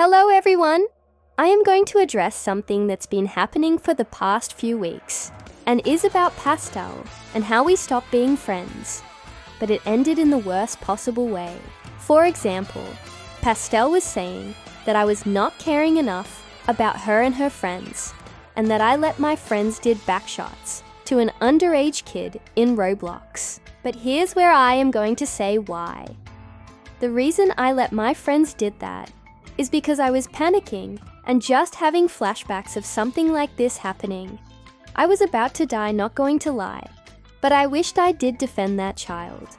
Hello everyone! I am going to address something that's been happening for the past few weeks and is about Pastel and how we stopped being friends. But it ended in the worst possible way. For example, Pastel was saying that I was not caring enough about her and her friends and that I let my friends did backshots to an underage kid in Roblox. But here's where I am going to say why. The reason I let my friends did that is because I was panicking and just having flashbacks of something like this happening. I was about to die, not going to lie, but I wished I did defend that child.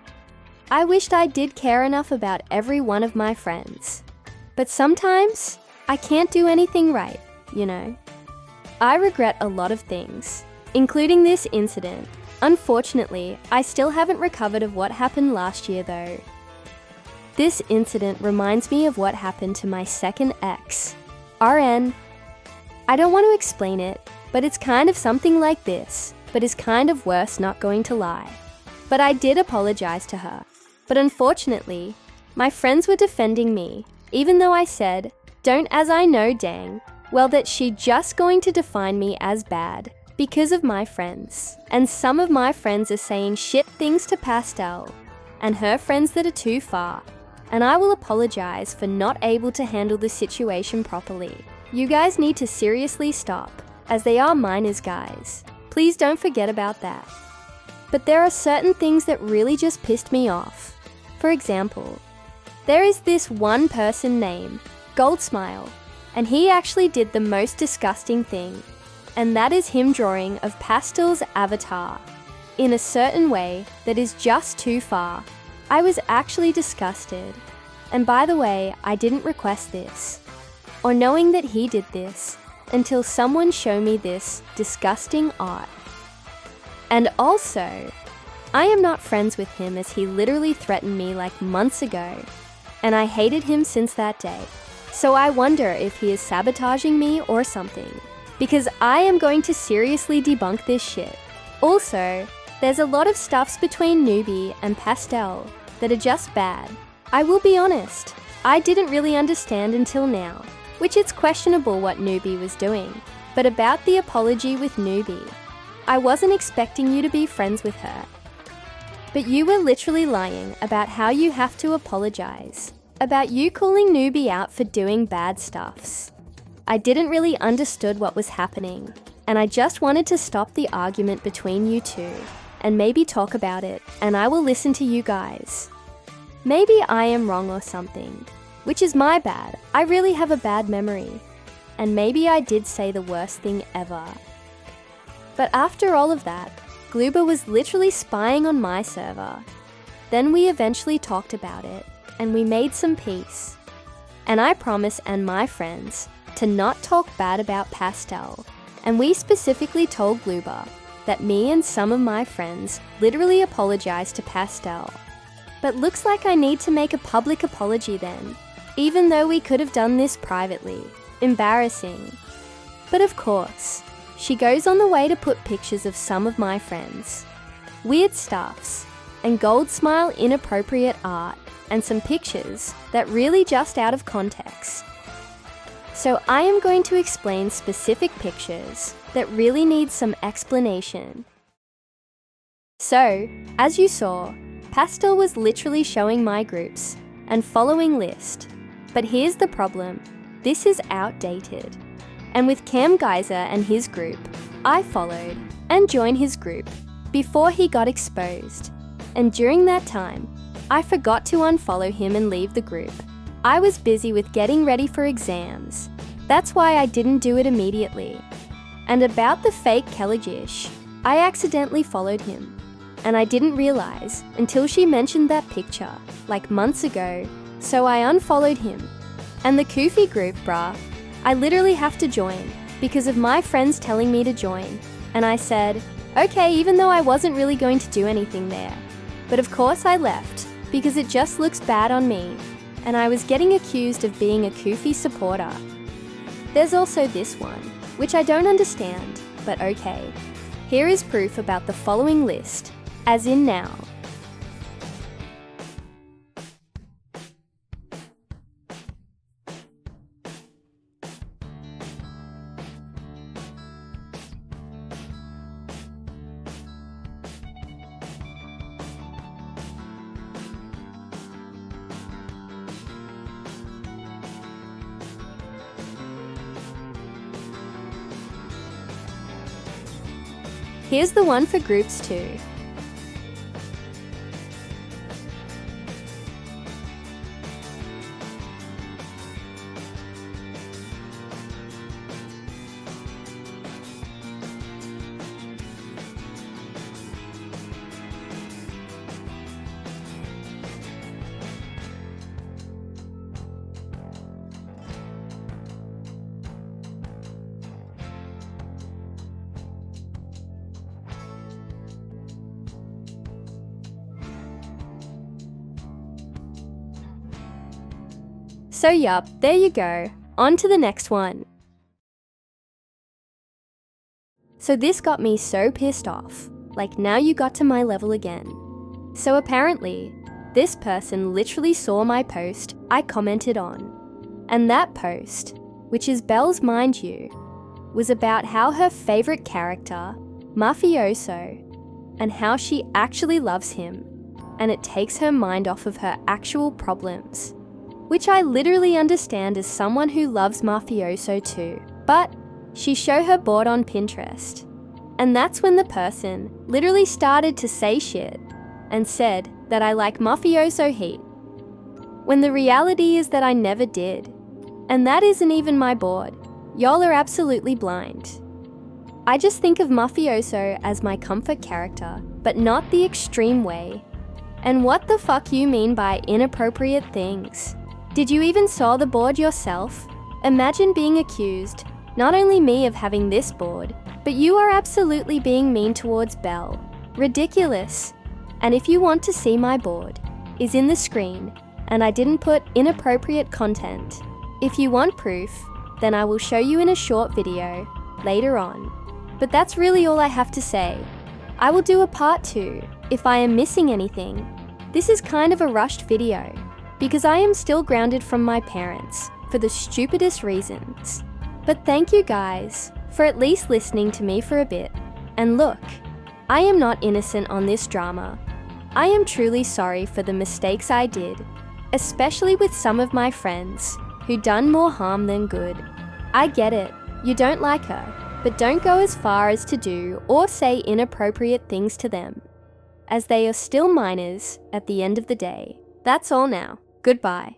I wished I did care enough about every one of my friends. But sometimes, I can't do anything right, you know? I regret a lot of things, including this incident. Unfortunately, I still haven't recovered of what happened last year though. This incident reminds me of what happened to my second ex, RN. I don't want to explain it, but it's kind of something like this, but is kind of worse, not going to lie. But I did apologize to her. But unfortunately, my friends were defending me, even though I said, don't as I know dang, well that she just going to define me as bad because of my friends. And some of my friends are saying shit things to Pastel and her friends that are too far. And I will apologize for not able to handle the situation properly. You guys need to seriously stop, as they are minors, guys. Please don't forget about that. But there are certain things that really just pissed me off. For example, there is this one person named Goldsmile, and he actually did the most disgusting thing, and that is him drawing of Pastel's avatar in a certain way that is just too far. I was actually disgusted. And by the way, I didn't request this, or knowing that he did this, until someone showed me this disgusting art. And also, I am not friends with him as he literally threatened me like months ago, and I hated him since that day. So I wonder if he is sabotaging me or something, because I am going to seriously debunk this shit. Also, there's a lot of stuffs between Newbie and Pastel that are just bad. I will be honest, I didn't really understand until now, which it's questionable what Newbie was doing. But about the apology with Newbie, I wasn't expecting you to be friends with her. But you were literally lying about how you have to apologize, about you calling Newbie out for doing bad stuffs. I didn't really understood what was happening, and I just wanted to stop the argument between you two, and maybe talk about it, and I will listen to you guys. Maybe I am wrong or something, which is my bad. I really have a bad memory, and maybe I did say the worst thing ever. But after all of that, Gloober was literally spying on my server. Then we eventually talked about it, and we made some peace. And I promise and my friends to not talk bad about Pastel, and we specifically told Gloober that me and some of my friends literally apologized to Pastel. But looks like I need to make a public apology then, even though we could have done this privately. Embarrassing. But of course, she goes on the way to put pictures of some of my friends, weird stuffs, and Goldsmile inappropriate art, and some pictures that really just out of context. So I am going to explain specific pictures that really need some explanation. So, as you saw, Pastel was literally showing my groups and following list. But here's the problem, this is outdated. And with Cam Geyser and his group, I followed and joined his group before he got exposed. And during that time, I forgot to unfollow him and leave the group. I was busy with getting ready for exams. That's why I didn't do it immediately. And about the fake Kellygish, I accidentally followed him. And I didn't realize until she mentioned that picture, like months ago, so I unfollowed him. And the Koofy group, bruh, I literally have to join because of my friends telling me to join. And I said, okay, even though I wasn't really going to do anything there. But of course I left because it just looks bad on me. And I was getting accused of being a Koofy supporter. There's also this one, which I don't understand, but okay. Here is proof about the following list, as in now. Here's the one for groups too. So yup, there you go. On to the next one. So this got me so pissed off. Like, now you got to my level again. So apparently, this person literally saw my post I commented on. And that post, which is Belle's mind you, was about how her favourite character, Mafioso, and how she actually loves him, and it takes her mind off of her actual problems. Which I literally understand as someone who loves Mafioso too. But she showed her board on Pinterest. And that's when the person literally started to say shit and said that I like Mafioso heat. When the reality is that I never did. And that isn't even my board. Y'all are absolutely blind. I just think of Mafioso as my comfort character, but not the extreme way. And what the fuck you mean by inappropriate things? Did you even saw the board yourself? Imagine being accused, not only me of having this board, but you are absolutely being mean towards Belle. Ridiculous. And if you want to see my board, is in the screen, and I didn't put inappropriate content. If you want proof, then I will show you in a short video later on. But that's really all I have to say. I will do a part 2 if I am missing anything. This is kind of a rushed video, because I am still grounded from my parents for the stupidest reasons. But thank you guys for at least listening to me for a bit. And look, I am not innocent on this drama. I am truly sorry for the mistakes I did, especially with some of my friends who done more harm than good. I get it, you don't like her, but don't go as far as to do or say inappropriate things to them, as they are still minors at the end of the day. That's all now. Goodbye.